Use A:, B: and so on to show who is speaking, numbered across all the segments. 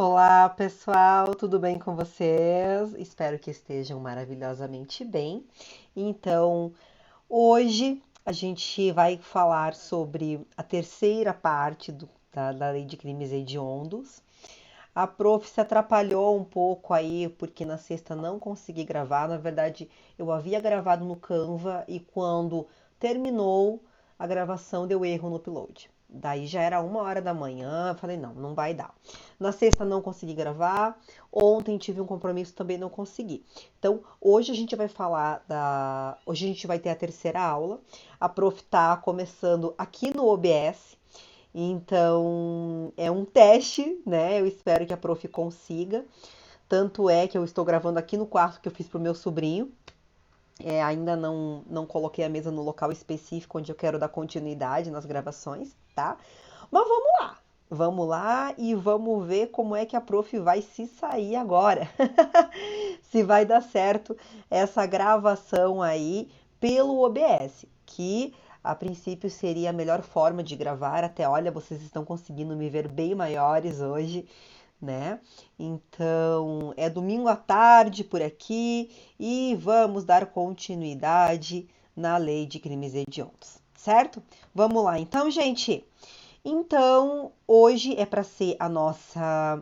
A: Olá, pessoal, tudo bem com vocês? Espero que estejam maravilhosamente bem. Então, hoje a gente vai falar sobre a terceira parte da Lei de Crimes Hediondos. A prof se atrapalhou um pouco aí, porque na sexta não consegui gravar. Na verdade, eu havia gravado no Canva e quando terminou a gravação deu erro no upload. Daí já era 1 hora da manhã, eu falei, não, não vai dar. Na sexta não consegui gravar, ontem tive um compromisso, também não consegui. Então, hoje a gente vai falar da... Hoje a gente vai ter a terceira aula. A prof tá começando aqui no OBS, então, é um teste, né? Eu espero que a prof consiga. Tanto é que eu estou gravando aqui no quarto que eu fiz pro meu sobrinho. Ainda não coloquei a mesa no local específico onde eu quero dar continuidade nas gravações, tá? Mas vamos lá! Vamos lá e vamos ver como é que a prof vai se sair agora. Se vai dar certo essa gravação aí pelo OBS, que a princípio seria a melhor forma de gravar. Até olha, vocês estão conseguindo me ver bem maiores hoje, né? Então, é domingo à tarde por aqui e vamos dar continuidade na lei de crimes hediondos, certo? Vamos lá, então, gente. Então, hoje é para ser a nossa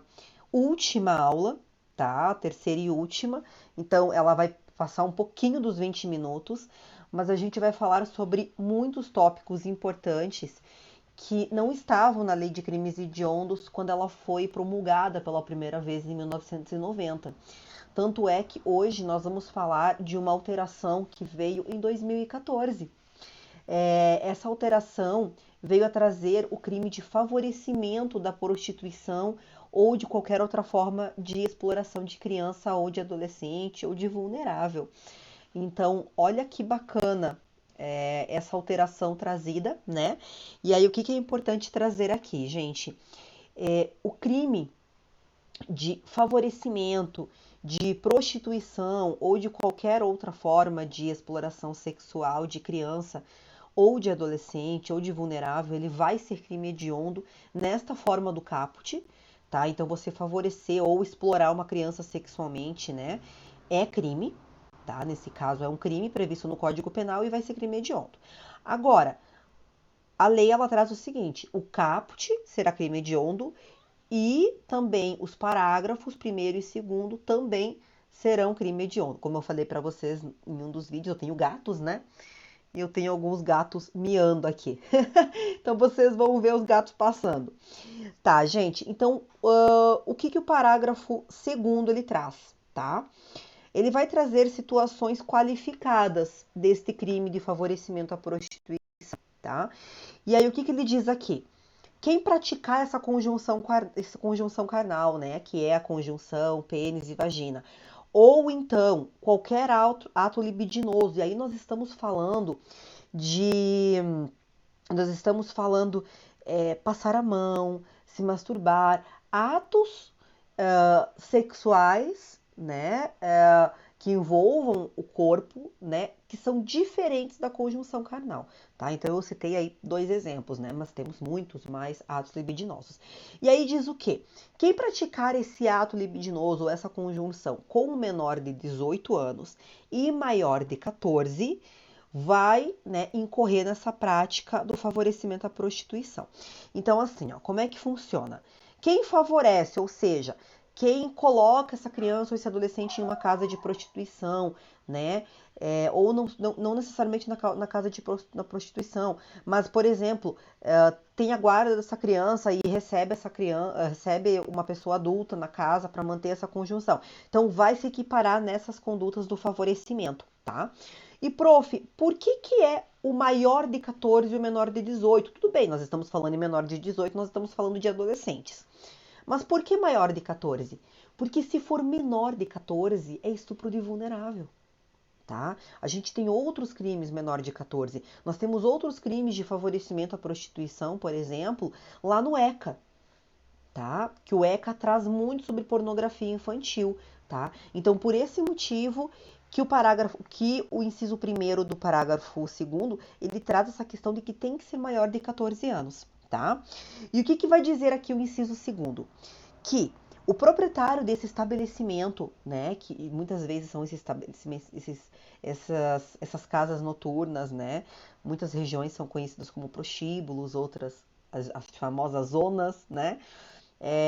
A: última aula, tá? Terceira e última. Então, ela vai passar um pouquinho dos 20 minutos, mas a gente vai falar sobre muitos tópicos importantes que não estavam na Lei de Crimes Hediondos quando ela foi promulgada pela primeira vez em 1990. Tanto é que hoje nós vamos falar de uma alteração que veio em 2014. Essa alteração veio a trazer o crime de favorecimento da prostituição ou de qualquer outra forma de exploração de criança ou de adolescente ou de vulnerável. Então, olha que bacana essa alteração trazida, né? E aí, o que é importante trazer aqui, gente? O crime de favorecimento, de prostituição ou de qualquer outra forma de exploração sexual de criança ou de adolescente ou de vulnerável, ele vai ser crime hediondo nesta forma do caput, tá? Então, você favorecer ou explorar uma criança sexualmente, né? É crime, tá? Nesse caso, é um crime previsto no Código Penal e vai ser crime hediondo. Agora, a lei ela traz o seguinte: o caput será crime hediondo e também os parágrafos primeiro e segundo também serão crime hediondo. Como eu falei para vocês em um dos vídeos, eu tenho gatos, né? E eu tenho alguns gatos miando aqui. Então vocês vão ver os gatos passando. Tá, gente? Então, o que o parágrafo segundo ele traz, tá? Ele vai trazer situações qualificadas deste crime de favorecimento à prostituição, tá? E aí, o que ele diz aqui? Quem praticar essa conjunção carnal, né, que é a conjunção pênis e vagina, ou então qualquer ato libidinoso, e aí de, nós estamos falando passar a mão, se masturbar, atos sexuais, né, que envolvam o corpo, né, que são diferentes da conjunção carnal, tá? Então eu citei aí 2 exemplos, né, mas temos muitos mais atos libidinosos. E aí diz o quê? Quem praticar esse ato libidinoso ou essa conjunção com um menor de 18 anos e maior de 14 vai, né, incorrer nessa prática do favorecimento à prostituição. Então, assim, ó, como é que funciona? Quem favorece, ou seja, quem coloca essa criança ou esse adolescente em uma casa de prostituição, né? Ou não necessariamente na casa na prostituição, mas, por exemplo, tem a guarda dessa criança e recebe essa criança, recebe uma pessoa adulta na casa para manter essa conjunção. Então, vai se equiparar nessas condutas do favorecimento, tá? E, prof, por que é o maior de 14 e o menor de 18? Tudo bem, nós estamos falando em menor de 18, nós estamos falando de adolescentes. Mas por que maior de 14? Porque se for menor de 14, é estupro de vulnerável. Tá? A gente tem outros crimes menor de 14. Nós temos outros crimes de favorecimento à prostituição, por exemplo, lá no ECA, tá? Que o ECA traz muito sobre pornografia infantil, tá? Então, por esse motivo que o inciso primeiro do parágrafo segundo, ele traz essa questão de que tem que ser maior de 14 anos, tá? E o que vai dizer aqui o inciso segundo? Que O proprietário desse estabelecimento, né, que muitas vezes são esses estabelecimentos, essas casas noturnas, né, muitas regiões são conhecidas como prostíbulos, outras as famosas zonas, né,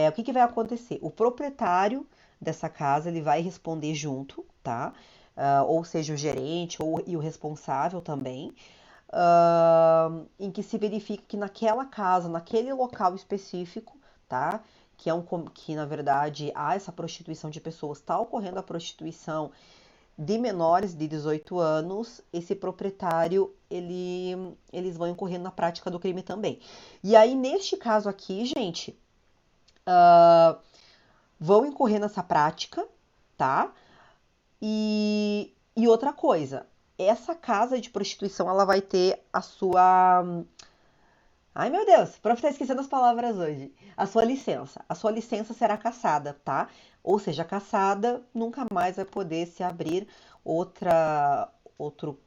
A: o que que vai acontecer? O proprietário dessa casa, ele vai responder junto, tá? Ou seja, o gerente e o responsável também, em que se verifica que naquela casa, naquele local específico, tá? Que na verdade há essa prostituição de pessoas, está ocorrendo a prostituição de menores de 18 anos, esse proprietário, eles vão incorrer na prática do crime também. E aí, neste caso aqui, gente, vão incorrer nessa prática, tá? E outra coisa, essa casa de prostituição, ela vai ter a sua. Ai, meu Deus, o prof tá esquecendo as palavras hoje. A sua licença. A sua licença será cassada, tá? Ou seja, cassada, nunca mais vai poder se abrir outro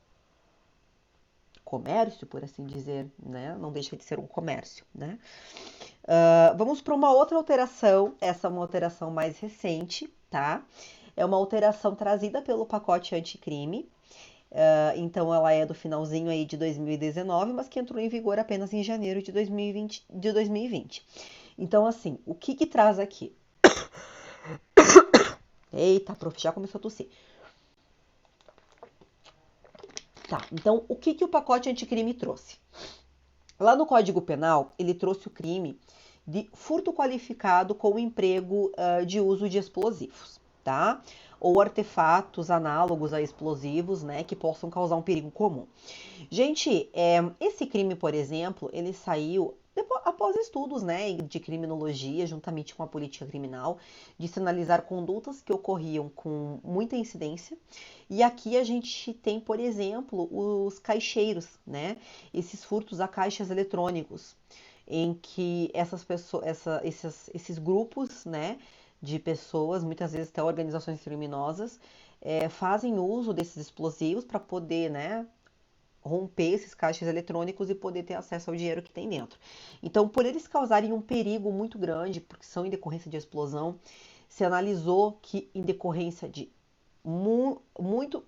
A: comércio, por assim dizer, né? Não deixa de ser um comércio, né? Vamos para uma outra alteração, essa é uma alteração mais recente, tá? É uma alteração trazida pelo pacote anticrime, então ela é do finalzinho aí de 2019, mas que entrou em vigor apenas em janeiro de 2020. Então, assim, o que que traz aqui? Eita, prof, já começou a tossir. Tá, então o que que o pacote anticrime trouxe? Lá no Código Penal, ele trouxe o crime de furto qualificado com o emprego de uso de explosivos, tá? Ou artefatos análogos a explosivos, né, que possam causar um perigo comum. Gente, esse crime, por exemplo, ele saiu após estudos, né, de criminologia, juntamente com a política criminal, de sinalizar condutas que ocorriam com muita incidência. E aqui a gente tem, por exemplo, os caixeiros, né, esses furtos a caixas eletrônicos, em que essas pessoas, esses grupos, né, de pessoas, muitas vezes até organizações criminosas, fazem uso desses explosivos para poder, né, romper esses caixas eletrônicos e poder ter acesso ao dinheiro que tem dentro. Então, por eles causarem um perigo muito grande, porque são em decorrência de explosão, se analisou que em decorrência de muito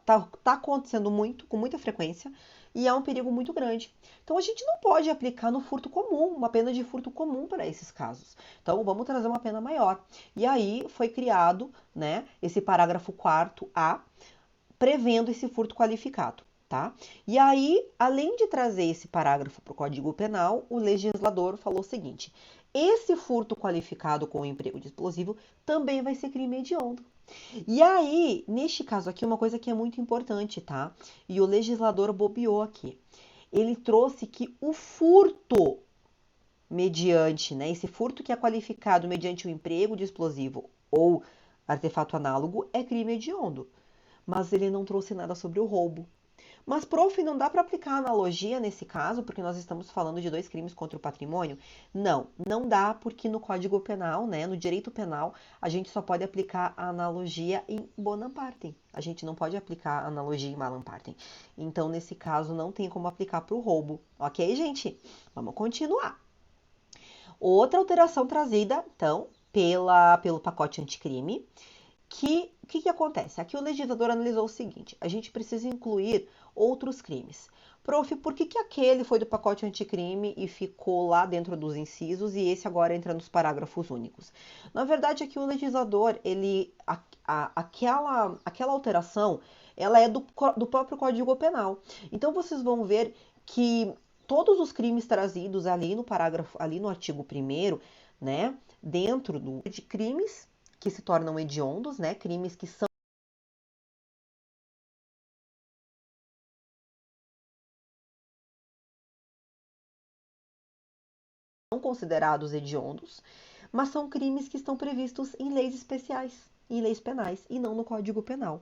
A: tá acontecendo muito, com muita frequência, e é um perigo muito grande. Então a gente não pode aplicar no furto comum, uma pena de furto comum para esses casos. Então vamos trazer uma pena maior. E aí foi criado, né, esse parágrafo 4A, prevendo esse furto qualificado. Tá? E aí, além de trazer esse parágrafo para o Código Penal, o legislador falou o seguinte: esse furto qualificado com o emprego de explosivo também vai ser crime hediondo. E aí, neste caso aqui, uma coisa que é muito importante, tá? E o legislador bobeou aqui. Ele trouxe que o furto mediante, né, esse furto que é qualificado mediante o emprego de explosivo ou artefato análogo é crime hediondo. Mas ele não trouxe nada sobre o roubo. Mas, prof, não dá para aplicar analogia nesse caso, porque nós estamos falando de dois crimes contra o patrimônio? Não, não dá, porque no Código Penal, né, no direito penal, a gente só pode aplicar a analogia em bonum partem. A gente não pode aplicar a analogia em malum partem. Então, nesse caso, não tem como aplicar para o roubo. Ok, gente? Vamos continuar. Outra alteração trazida, então, pelo pacote anticrime, o que acontece? Aqui o legislador analisou o seguinte: a gente precisa incluir outros crimes. Prof, por que aquele foi do pacote anticrime e ficou lá dentro dos incisos e esse agora entra nos parágrafos únicos? Na verdade, aqui o legislador, aquela alteração, ela é do próprio Código Penal. Então vocês vão ver que todos os crimes trazidos ali no parágrafo, ali no artigo 1º, né, dentro de crimes que se tornam hediondos, né, crimes que são considerados hediondos, mas são crimes que estão previstos em leis especiais, em leis penais, e não no Código Penal.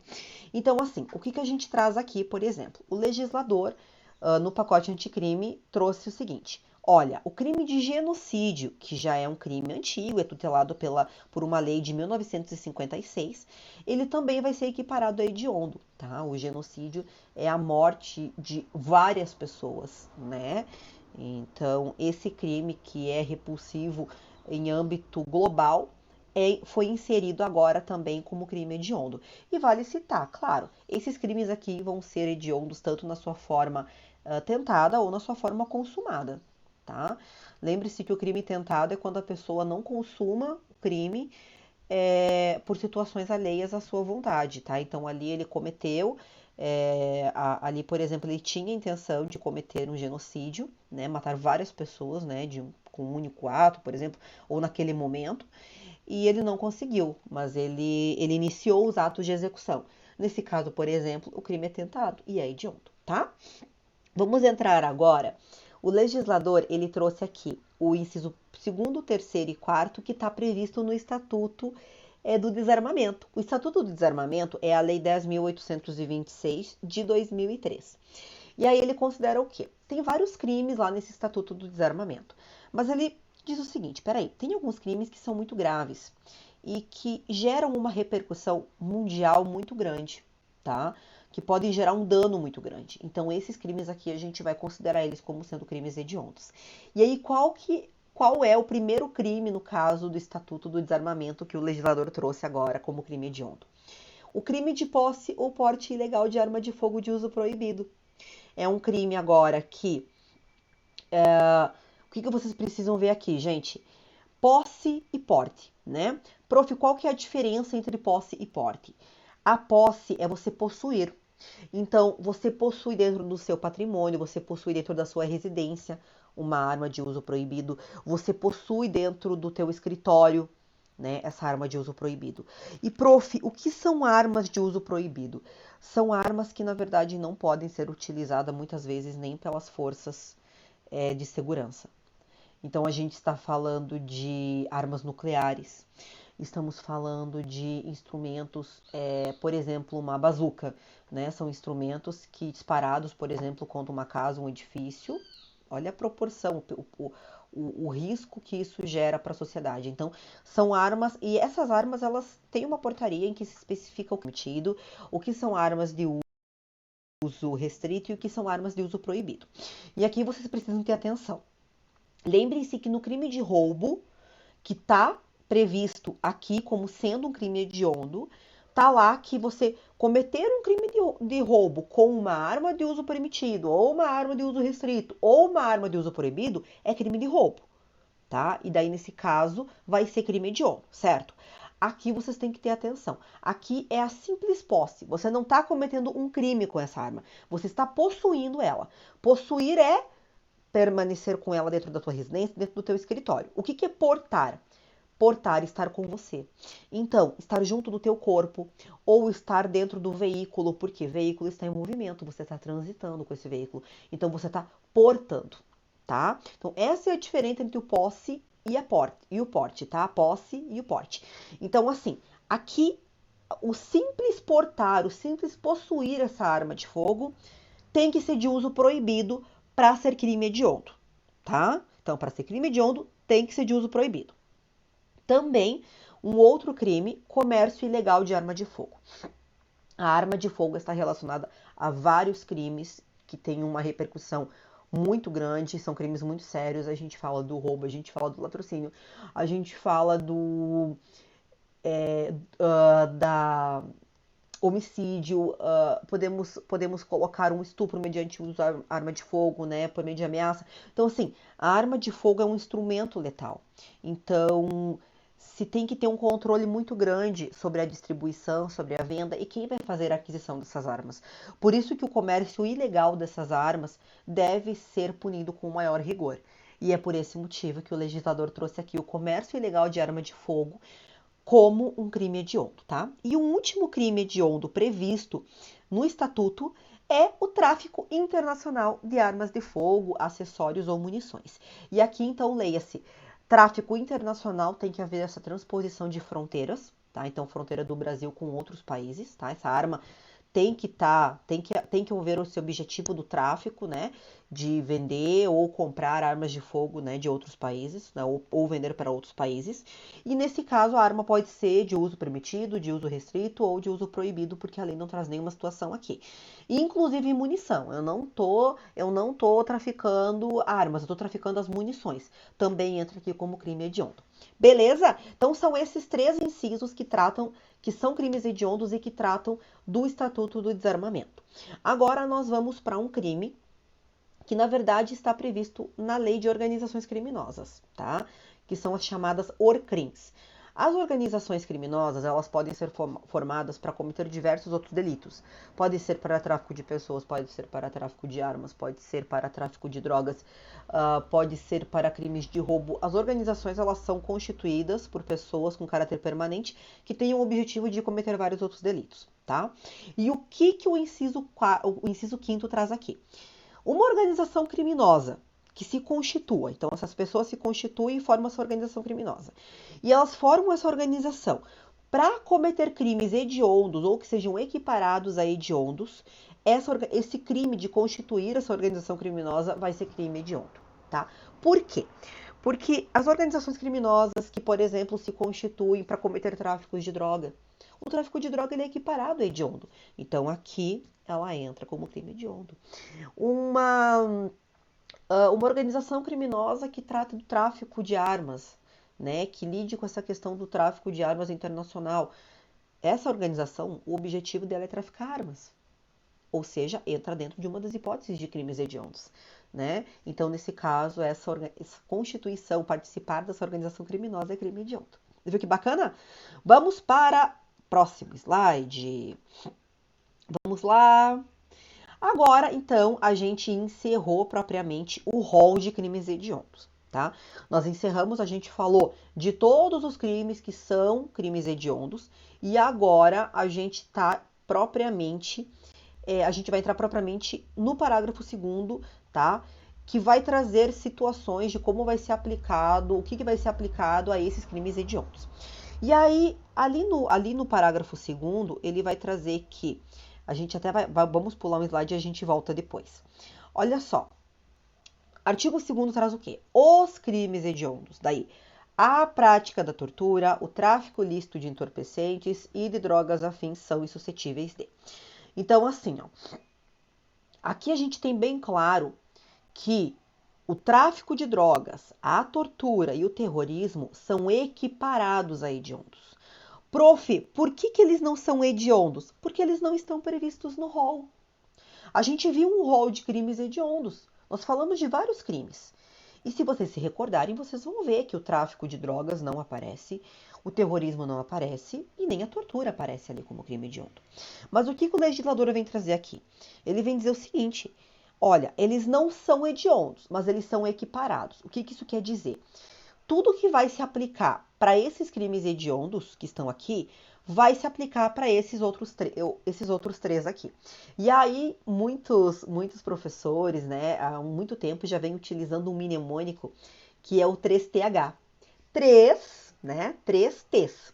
A: Então, assim, o que a gente traz aqui, por exemplo? O legislador, no pacote anticrime, trouxe o seguinte: olha, o crime de genocídio, que já é um crime antigo, é tutelado por uma lei de 1956, ele também vai ser equiparado a hediondo, tá? O genocídio é a morte de várias pessoas, né? Então, esse crime que é repulsivo em âmbito global, foi inserido agora também como crime hediondo. E vale citar, claro, esses crimes aqui vão ser hediondos tanto na sua forma tentada ou na sua forma consumada, tá? Lembre-se que o crime tentado é quando a pessoa não consuma o crime por situações alheias à sua vontade, tá? Então ali ele cometeu, ali, por exemplo, ele tinha a intenção de cometer um genocídio, né? Matar várias pessoas, né? Com um único ato, por exemplo, ou naquele momento, e ele não conseguiu, mas ele iniciou os atos de execução. Nesse caso, por exemplo, o crime é tentado e é hediondo, tá? Vamos entrar agora. O legislador ele trouxe aqui o inciso segundo, terceiro e quarto que está previsto no Estatuto do Desarmamento. O Estatuto do Desarmamento é a Lei 10.826 de 2003. E aí ele considera o quê? Tem vários crimes lá nesse Estatuto do Desarmamento. Mas ele diz o seguinte, peraí, tem alguns crimes que são muito graves e que geram uma repercussão mundial muito grande, tá? Que podem gerar um dano muito grande. Então esses crimes aqui a gente vai considerar eles como sendo crimes hediondos. E aí qual é o primeiro crime no caso do Estatuto do Desarmamento que o legislador trouxe agora como crime hediondo? O crime de posse ou porte ilegal de arma de fogo de uso proibido. É um crime agora que o que vocês precisam ver aqui, gente? Posse e porte, né? Prof, qual que é a diferença entre posse e porte? A posse é você possuir. Então, você possui dentro do seu patrimônio, você possui dentro da sua residência uma arma de uso proibido, você possui dentro do teu escritório, né, essa arma de uso proibido. E, prof, o que são armas de uso proibido? São armas que, na verdade, não podem ser utilizadas muitas vezes nem pelas forças de segurança. Então, a gente está falando de armas nucleares, estamos falando de instrumentos, por exemplo, uma bazuca, né? São instrumentos que disparados, por exemplo, contra uma casa, um edifício, olha a proporção, o risco que isso gera para a sociedade. Então, são armas, e essas armas, elas têm uma portaria em que se especifica o que é permitido, o que são armas de uso restrito e o que são armas de uso proibido. E aqui vocês precisam ter atenção. Lembrem-se que no crime de roubo, que está previsto aqui como sendo um crime hediondo, tá lá que você cometer um crime de roubo com uma arma de uso permitido, ou uma arma de uso restrito, ou uma arma de uso proibido, é crime de roubo, tá? E daí, nesse caso, vai ser crime hediondo, certo? Aqui vocês têm que ter atenção. Aqui é a simples posse. Você não está cometendo um crime com essa arma. Você está possuindo ela. Possuir é permanecer com ela dentro da tua residência, dentro do teu escritório. O que é portar? Portar, estar com você. Então, estar junto do teu corpo ou estar dentro do veículo, porque veículo está em movimento, você está transitando com esse veículo. Então, você está portando, tá? Então, essa é a diferença entre o posse e o porte, tá? A posse e o porte. Então, assim, aqui o simples portar, o simples possuir essa arma de fogo tem que ser de uso proibido para ser crime hediondo, tá? Então, para ser crime hediondo, tem que ser de uso proibido. Também, um outro crime, comércio ilegal de arma de fogo. A arma de fogo está relacionada a vários crimes que têm uma repercussão muito grande, são crimes muito sérios. A gente fala do roubo, a gente fala do latrocínio, a gente fala da homicídio, podemos colocar um estupro mediante o uso de arma de fogo, né, por meio de ameaça. Então, assim, a arma de fogo é um instrumento letal. Então, se tem que ter um controle muito grande sobre a distribuição, sobre a venda e quem vai fazer a aquisição dessas armas. Por isso que o comércio ilegal dessas armas deve ser punido com maior rigor. E é por esse motivo que o legislador trouxe aqui o comércio ilegal de arma de fogo como um crime hediondo, tá? E o último crime hediondo previsto no Estatuto é o tráfico internacional de armas de fogo, acessórios ou munições. E aqui, então, leia-se, tráfico internacional tem que haver essa transposição de fronteiras, tá? Então, fronteira do Brasil com outros países, tá? Essa arma tem que haver esse objetivo do tráfico, né, de vender ou comprar armas de fogo, né, de outros países, né, ou vender para outros países. E nesse caso a arma pode ser de uso permitido, de uso restrito ou de uso proibido, porque a lei não traz nenhuma situação aqui. Inclusive munição. Eu não tô traficando armas, eu tô traficando as munições. Também entra aqui como crime hediondo. Beleza? Então são esses três incisos que tratam, que são crimes hediondos e que tratam do Estatuto do Desarmamento. Agora nós vamos para um crime que na verdade está previsto na Lei de Organizações Criminosas, tá? Que são as chamadas ORCRIMs. As organizações criminosas, elas podem ser formadas para cometer diversos outros delitos. Pode ser para tráfico de pessoas, pode ser para tráfico de armas, pode ser para tráfico de drogas, pode ser para crimes de roubo. As organizações, elas são constituídas por pessoas com caráter permanente que têm o objetivo de cometer vários outros delitos, tá? E o que o inciso 5º traz aqui? Uma organização criminosa que se constitua. Então, essas pessoas se constituem e formam essa organização criminosa. E elas formam essa organização para cometer crimes hediondos ou que sejam equiparados a hediondos. Esse crime de constituir essa organização criminosa vai ser crime hediondo, tá? Por quê? Porque as organizações criminosas que, por exemplo, se constituem para cometer tráficos de droga, o tráfico de droga ele é equiparado a hediondo. Então, aqui ela entra como crime hediondo. Uma organização criminosa que trata do tráfico de armas, né, que lide com essa questão do tráfico de armas internacional. Essa organização, o objetivo dela é traficar armas. Ou seja, entra dentro de uma das hipóteses de crimes hediondos, né? Então, nesse caso, essa constituição, participar dessa organização criminosa é crime hediondo. Viu que bacana? Vamos para o próximo slide. Vamos lá. Agora, então, a gente encerrou propriamente o rol de crimes hediondos, tá? Nós encerramos, a gente falou de todos os crimes que são crimes hediondos e agora a gente tá propriamente, a gente vai entrar propriamente no parágrafo 2º, tá? Que vai trazer situações de como vai ser aplicado, o que vai ser aplicado a esses crimes hediondos. E aí, ali no parágrafo 2º, ele vai trazer que a gente até vamos pular um slide e a gente volta depois. Olha só. Artigo 2º traz o quê? Os crimes hediondos. Daí, a prática da tortura, o tráfico ilícito de entorpecentes e de drogas afins são insuscetíveis de. Então, assim, ó. Aqui a gente tem bem claro que o tráfico de drogas, a tortura e o terrorismo são equiparados a hediondos. Prof, por que eles não são hediondos? Porque eles não estão previstos no rol. A gente viu um rol de crimes hediondos. Nós falamos de vários crimes. E se vocês se recordarem, vocês vão ver que o tráfico de drogas não aparece, o terrorismo não aparece e nem a tortura aparece ali como crime hediondo. Mas o que o legislador vem trazer aqui? Ele vem dizer o seguinte: olha, eles não são hediondos, mas eles são equiparados. O que isso quer dizer? Tudo que vai se aplicar para esses crimes hediondos que estão aqui, vai se aplicar para esses outros três aqui. E aí, muitos professores, né, há muito tempo já vêm utilizando um mnemônico que é o 3TH. 3, né, 3 T's.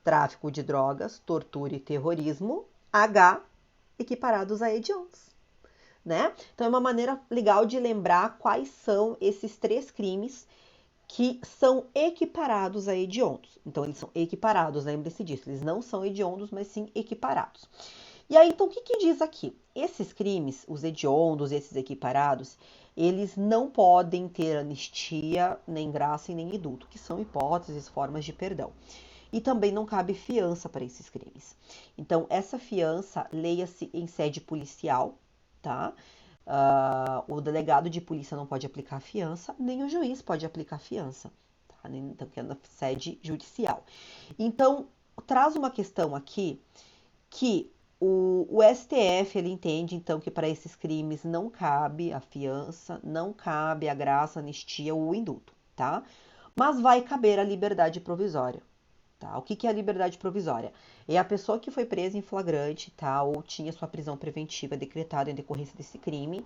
A: Tráfico de drogas, tortura e terrorismo, H, equiparados a hediondos. Né? Então, é uma maneira legal de lembrar quais são esses 3 crimes que são equiparados a hediondos. Então, eles são equiparados, lembre-se disso. Eles não são hediondos, mas sim equiparados. E aí, então, o que diz aqui? Esses crimes, os hediondos, esses equiparados, eles não podem ter anistia, nem graça e nem indulto, que são hipóteses, formas de perdão. E também não cabe fiança para esses crimes. Então, essa fiança, leia-se em sede policial, tá? O delegado de polícia não pode aplicar fiança, nem o juiz pode aplicar fiança, tá? Então, que é na sede judicial. Então, traz uma questão aqui que o STF ele entende, então, que para esses crimes não cabe a fiança, não cabe a graça, a anistia ou o indulto, tá? Mas vai caber a liberdade provisória. Tá? O que é a liberdade provisória? É a pessoa que foi presa em flagrante, tá? Ou tinha sua prisão preventiva decretada em decorrência desse crime,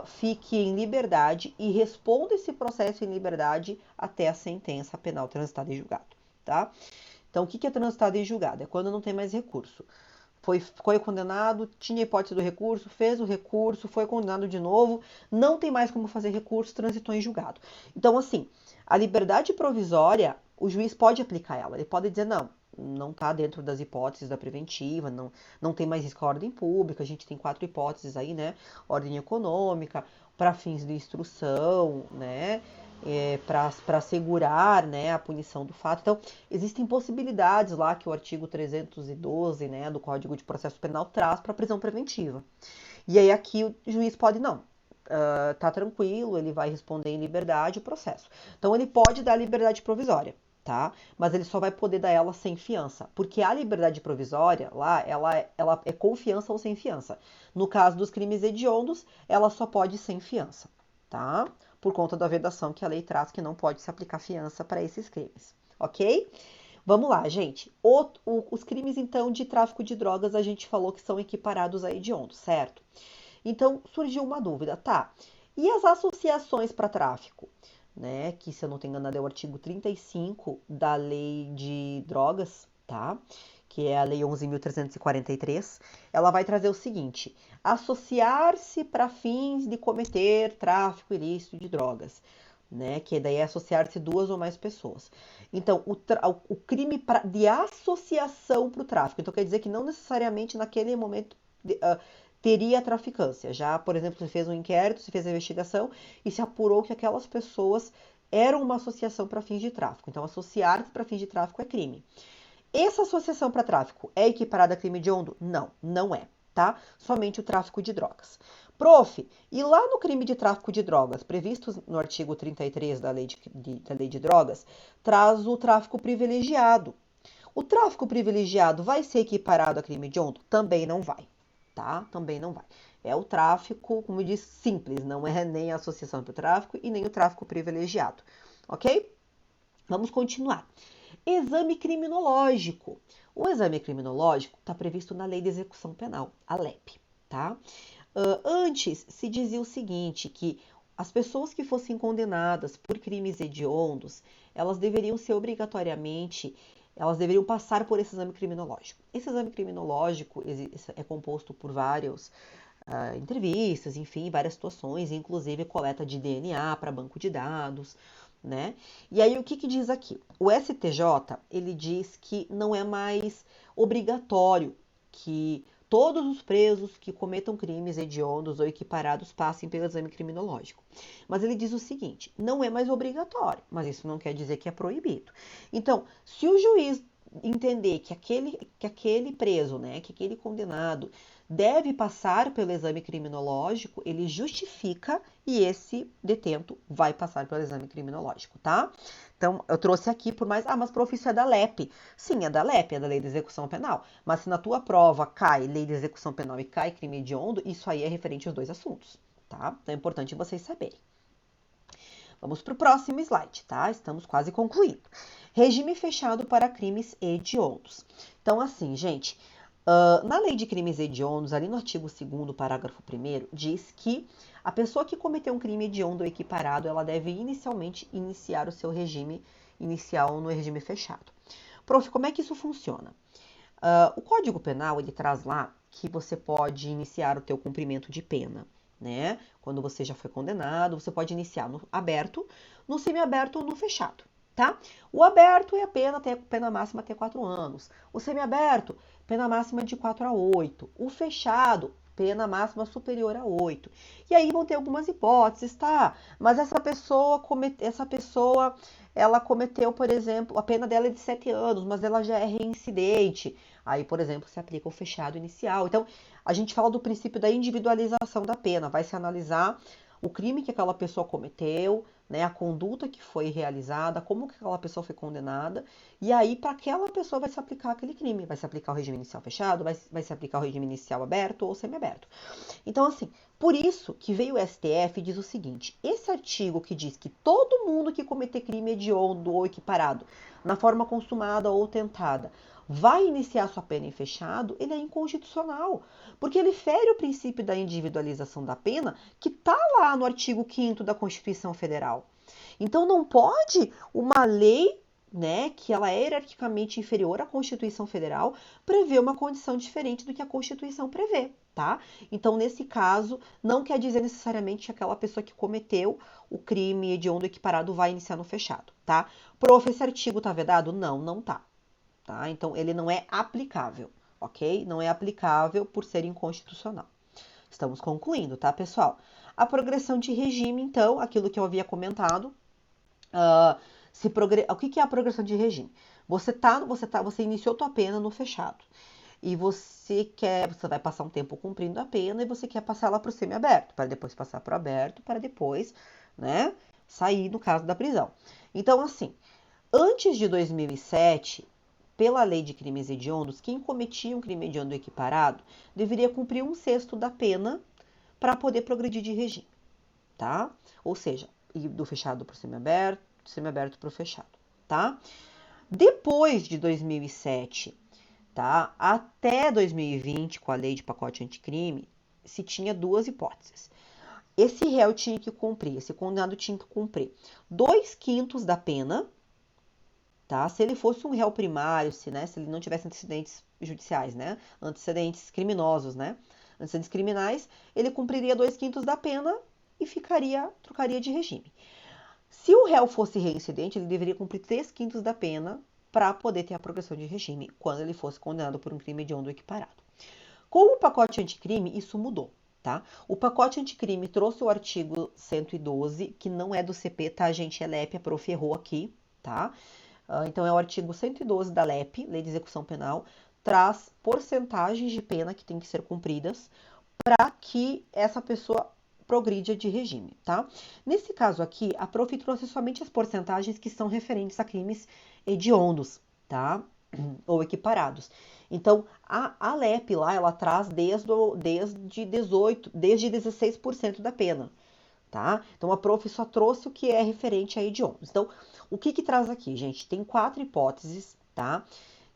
A: fique em liberdade e responda esse processo em liberdade até a sentença penal transitada em julgado. Tá? Então, o que é transitado em julgado? É quando não tem mais recurso. Foi condenado, tinha hipótese do recurso, fez o recurso, foi condenado de novo, não tem mais como fazer recurso, transitou em julgado. Então, assim, a liberdade provisória, o juiz pode aplicar ela. Ele pode dizer, não está dentro das hipóteses da preventiva, não tem mais risco à ordem pública, a gente tem 4 hipóteses aí, né? Ordem econômica, para fins de instrução, né? para assegurar, né, a punição do fato. Então, existem possibilidades lá que o artigo 312, né, do Código de Processo Penal traz para prisão preventiva. E aí aqui o juiz pode não. Tá tranquilo, ele vai responder em liberdade o processo. Então ele pode dar liberdade provisória, tá? Mas ele só vai poder dar ela sem fiança, porque a liberdade provisória lá, ela é com fiança ou sem fiança. No caso dos crimes hediondos, ela só pode sem fiança, tá? Por conta da vedação que a lei traz que não pode se aplicar fiança para esses crimes, ok? Vamos lá, gente. Os crimes, então, de tráfico de drogas, a gente falou que são equiparados a hediondos, certo? Então, surgiu uma dúvida, tá? E as associações para tráfico? Né? Que, se eu não estou enganado, é o artigo 35 da Lei de Drogas, tá? Que é a Lei 11.343. Ela vai trazer o seguinte: associar-se para fins de cometer tráfico ilícito de drogas. Né, que daí é associar-se duas ou mais pessoas. Então, o crime de associação para o tráfico. Então, quer dizer que não necessariamente naquele momento teria traficância. Já, por exemplo, se fez um inquérito, se fez a investigação e se apurou que aquelas pessoas eram uma associação para fins de tráfico. Então, associar-se para fins de tráfico é crime. Essa associação para tráfico é equiparada a crime hediondo? Não, não é, tá? Somente o tráfico de drogas. Prof, e lá no crime de tráfico de drogas, previsto no artigo 33 da Lei de Drogas, traz o tráfico privilegiado. O tráfico privilegiado vai ser equiparado a crime hediondo? Também não vai, tá? Também não vai. É o tráfico, como eu disse, simples, não é nem a associação para o tráfico e nem o tráfico privilegiado, ok? Vamos continuar. Exame criminológico. O exame criminológico está previsto na Lei de Execução Penal, a LEP, tá? Antes se dizia o seguinte, que as pessoas que fossem condenadas por crimes hediondos, elas deveriam passar por esse exame criminológico. Esse exame criminológico é composto por várias entrevistas, enfim, várias situações, inclusive coleta de DNA para banco de dados, né? E aí o que diz aqui? O STJ, ele diz que não é mais obrigatório que todos os presos que cometam crimes hediondos ou equiparados passem pelo exame criminológico. Mas ele diz o seguinte, não é mais obrigatório, mas isso não quer dizer que é proibido. Então, se o juiz entender que aquele preso, né, que aquele condenado deve passar pelo exame criminológico, ele justifica e esse detento vai passar pelo exame criminológico, tá? Então, eu trouxe aqui por mais... mas prof, isso é da LEP. Sim, é da LEP, é da Lei de Execução Penal. Mas se na tua prova cai Lei de Execução Penal e cai crime hediondo, isso aí é referente aos dois assuntos, tá? Então, é importante vocês saberem. Vamos para o próximo slide, tá? Estamos quase concluindo. Regime fechado para crimes hediondos. Então, assim, gente, na lei de crimes hediondos, ali no artigo 2º, parágrafo 1º, diz que a pessoa que cometeu um crime hediondo ou equiparado, ela deve inicialmente iniciar o seu regime inicial no regime fechado. Prof, como é que isso funciona? O Código Penal, ele traz lá que você pode iniciar o teu cumprimento de pena, né? Quando você já foi condenado, você pode iniciar no aberto, no semiaberto ou no fechado, tá? O aberto é a pena máxima até 4 anos. O semiaberto, pena máxima de 4 a 8. O fechado, pena máxima superior a 8. E aí vão ter algumas hipóteses, tá? Mas essa pessoa, ela cometeu, por exemplo, a pena dela é de 7 anos, mas ela já é reincidente. Aí, por exemplo, se aplica o fechado inicial. Então, a gente fala do princípio da individualização da pena. Vai se analisar o crime que aquela pessoa cometeu, né, a conduta que foi realizada, como que aquela pessoa foi condenada, e aí para aquela pessoa vai se aplicar aquele crime, vai se aplicar o regime inicial fechado, vai se aplicar o regime inicial aberto ou semiaberto. Então, assim, por isso que veio o STF e diz o seguinte, esse artigo que diz que todo mundo que cometer crime hediondo ou equiparado, na forma consumada ou tentada, vai iniciar sua pena em fechado, ele é inconstitucional, porque ele fere o princípio da individualização da pena que está lá no artigo 5º da Constituição Federal. Então não pode uma lei, né, que ela é hierarquicamente inferior à Constituição Federal, prever uma condição diferente do que a Constituição prevê, tá? Então, nesse caso, não quer dizer necessariamente que aquela pessoa que cometeu o crime hediondo equiparado vai iniciar no fechado, tá? Prof, esse artigo tá vedado? Não, não tá. Tá? Então, ele não é aplicável, ok? Não é aplicável por ser inconstitucional. Estamos concluindo, tá, pessoal? A progressão de regime, então, aquilo que eu havia comentado, O que é a progressão de regime? Você iniciou tua pena no fechado. E você vai passar um tempo cumprindo a pena e você quer passar ela para o semiaberto, para depois passar para o aberto, para depois, né, sair no caso da prisão. Então, assim, antes de 2007, pela lei de crimes hediondos, quem cometia um crime hediondo equiparado deveria cumprir 1/6 da pena para poder progredir de regime, tá? Ou seja, ir do fechado para o semiaberto para o fechado, tá? Depois de 2007, tá? Até 2020, com a lei de pacote anticrime, se tinha duas hipóteses. Esse réu tinha que cumprir, esse condenado tinha que cumprir 2/5 da pena, tá? Se ele fosse um réu primário, se ele não tivesse antecedentes judiciais, né? Antecedentes criminosos, né? Antecedentes criminais, ele cumpriria 2/5 da pena e trocaria de regime. Se o réu fosse reincidente, ele deveria cumprir 3/5 da pena para poder ter a progressão de regime quando ele fosse condenado por um crime hediondo equiparado. Com o pacote anticrime, isso mudou, tá? O pacote anticrime trouxe o artigo 112, que não é do CP, tá, gente? É LEP, a prof errou aqui, tá? Então, é o artigo 112 da LEP, Lei de Execução Penal, traz porcentagens de pena que tem que ser cumpridas para que essa pessoa progrida de regime, tá? Nesse caso aqui, a prof trouxe somente as porcentagens que são referentes a crimes hediondos, tá? Ou equiparados. Então, a LEP lá, ela traz desde 16% da pena, tá? Então, a prof só trouxe o que é referente a hediondos. Então, o que traz aqui, gente? Tem 4 hipóteses, tá?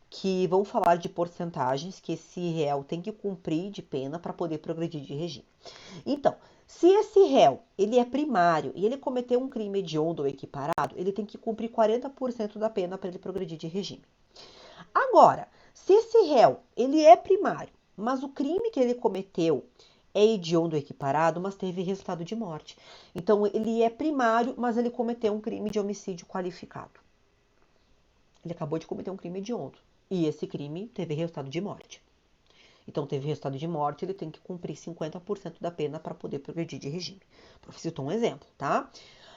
A: Que vão falar de porcentagens que esse réu tem que cumprir de pena para poder progredir de regime. Então, se esse réu, ele é primário e ele cometeu um crime hediondo ou equiparado, ele tem que cumprir 40% da pena para ele progredir de regime. Agora, se esse réu, ele é primário, mas o crime que ele cometeu é hediondo ou equiparado, mas teve resultado de morte. Então, ele é primário, mas ele cometeu um crime de homicídio qualificado. Ele acabou de cometer um crime hediondo. E esse crime teve resultado de morte. Então, teve resultado de morte, ele tem que cumprir 50% da pena para poder progredir de regime. Prof. citou um exemplo, tá?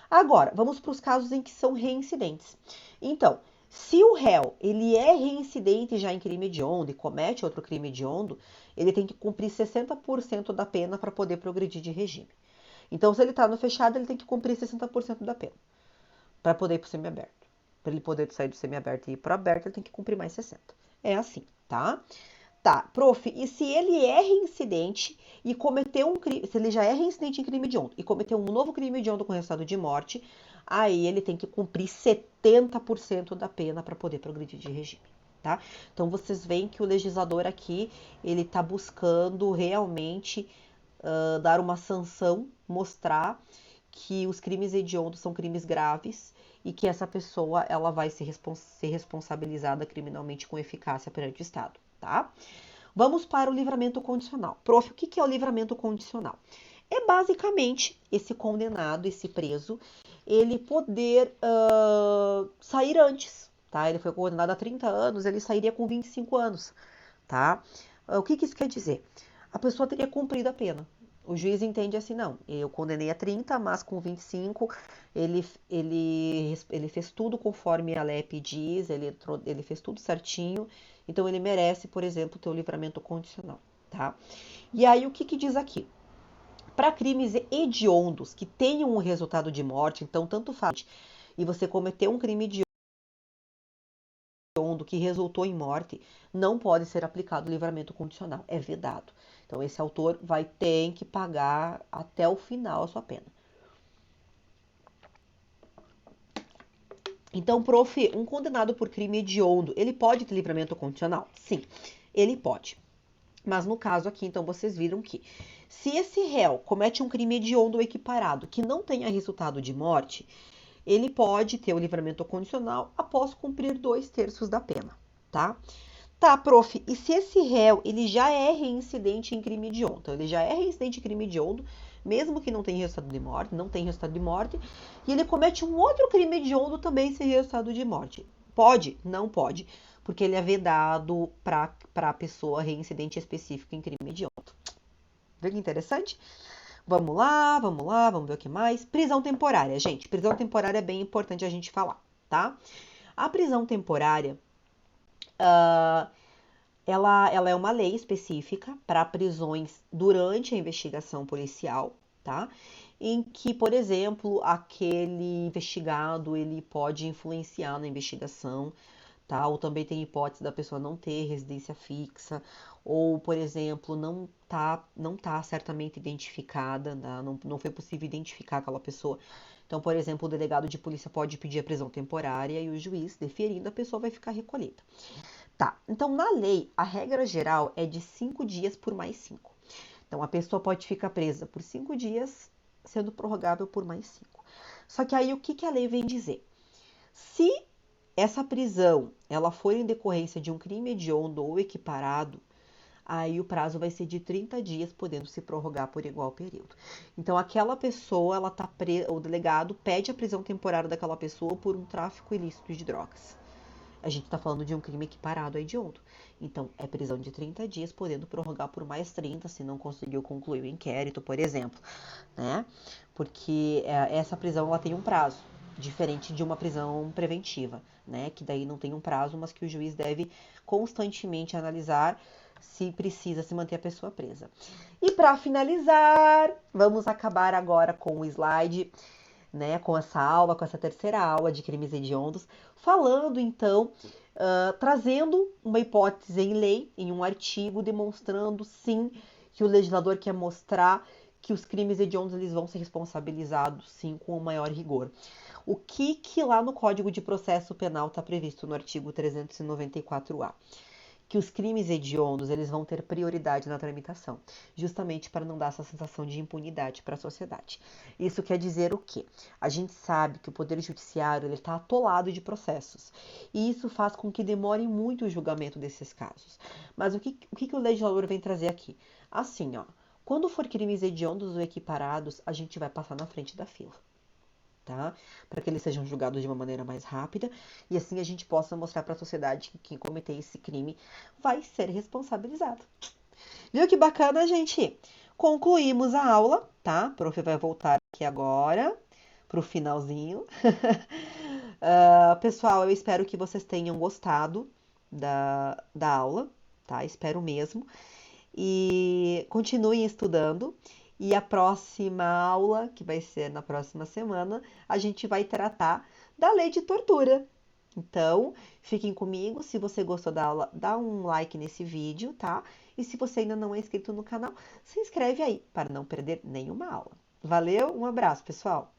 A: Agora, vamos para os casos em que são reincidentes. Então, se o réu ele é reincidente já em crime hediondo e comete outro crime hediondo, ele tem que cumprir 60% da pena para poder progredir de regime. Então, se ele está no fechado, ele tem que cumprir 60% da pena para poder ir para o semiaberto. Para ele poder sair do semiaberto e ir para o aberto, ele tem que cumprir mais 60. É assim, tá? Tá, prof, e se ele é reincidente e cometeu um crime, se ele já é reincidente em crime hediondo e cometeu um novo crime hediondo com resultado de morte, aí ele tem que cumprir 70% da pena para poder progredir de regime, tá? Então vocês veem que o legislador aqui, ele tá buscando realmente dar uma sanção, mostrar que os crimes hediondos são crimes graves e que essa pessoa ela vai ser responsabilizada criminalmente com eficácia perante o Estado, tá? Vamos para o livramento condicional. Prof, o que é o livramento condicional? É basicamente esse condenado, esse preso, ele poder sair antes, tá? Ele foi condenado a 30 anos, ele sairia com 25 anos, tá? O que isso quer dizer? A pessoa teria cumprido a pena. O juiz entende assim, não, eu condenei a 30, mas com 25 ele fez tudo conforme a LEP diz, ele fez tudo certinho, então ele merece, por exemplo, ter o livramento condicional, tá? E aí o que diz aqui? Para crimes hediondos que tenham um resultado de morte, então tanto faz, e você cometeu um crime hediondo que resultou em morte, não pode ser aplicado o livramento condicional, é vedado. Então esse autor vai ter que pagar até o final a sua pena. Então, prof, um condenado por crime hediondo, ele pode ter livramento condicional? Sim, ele pode. Mas no caso aqui, então, vocês viram que se esse réu comete um crime hediondo ou equiparado que não tenha resultado de morte, ele pode ter o livramento condicional após cumprir 2/3 da pena, tá? Tá, prof, e se esse réu, ele já é reincidente em crime hediondo? Então, ele já é reincidente em crime hediondo, mesmo que não tenha resultado de morte, não tem resultado de morte, e ele comete um outro crime hediondo também sem resultado de morte. Pode? Não pode, porque ele é vedado para a pessoa reincidente específica em crime hediondo. Vê que interessante? vamos ver o que mais. Prisão temporária, gente. Prisão temporária é bem importante a gente falar, tá? A prisão temporária, ela é uma lei específica para prisões durante a investigação policial, tá? Em que, por exemplo, aquele investigado ele pode influenciar na investigação, tá? Ou também tem hipótese da pessoa não ter residência fixa, ou, por exemplo, não tá certamente identificada, né? Não foi possível identificar aquela pessoa. Então, por exemplo, o delegado de polícia pode pedir a prisão temporária e o juiz, deferindo, a pessoa vai ficar recolhida. Tá, então na lei, a regra geral é de 5 dias por mais 5. Então a pessoa pode ficar presa por 5 dias, sendo prorrogável por mais 5. Só que aí o que a lei vem dizer? Se essa prisão ela for em decorrência de um crime hediondo ou equiparado, aí o prazo vai ser de 30 dias, podendo se prorrogar por igual período. Então aquela pessoa, ela tá o delegado pede a prisão temporária daquela pessoa por um tráfico ilícito de drogas. A gente está falando de um crime equiparado a hediondo. Então, é prisão de 30 dias, podendo prorrogar por mais 30 se não conseguiu concluir o inquérito, por exemplo, né? Porque essa prisão ela tem um prazo, diferente de uma prisão preventiva, né? Que daí não tem um prazo, mas que o juiz deve constantemente analisar se precisa se manter a pessoa presa. E para finalizar, vamos acabar agora com o slide, né, com essa aula, com essa terceira aula de crimes hediondos, falando então, trazendo uma hipótese em lei, em um artigo, demonstrando sim que o legislador quer mostrar que os crimes hediondos eles vão ser responsabilizados sim com o maior rigor. O que lá no Código de Processo Penal está previsto no artigo 394-A? Que os crimes hediondos eles vão ter prioridade na tramitação, justamente para não dar essa sensação de impunidade para a sociedade. Isso quer dizer o quê? A gente sabe que o Poder Judiciário está atolado de processos, e isso faz com que demore muito o julgamento desses casos. Mas o que o legislador vem trazer aqui? Assim, ó, quando for crimes hediondos ou equiparados, a gente vai passar na frente da fila. Tá? Para que eles sejam julgados de uma maneira mais rápida e assim a gente possa mostrar para a sociedade que quem cometer esse crime vai ser responsabilizado. Viu que bacana, gente? Concluímos a aula, tá? O prof vai voltar aqui agora pro finalzinho. Pessoal, eu espero que vocês tenham gostado da aula, tá? Espero mesmo. E continuem estudando. E a próxima aula, que vai ser na próxima semana, a gente vai tratar da lei de tortura. Então, fiquem comigo. Se você gostou da aula, dá um like nesse vídeo, tá? E se você ainda não é inscrito no canal, se inscreve aí para não perder nenhuma aula. Valeu, um abraço, pessoal!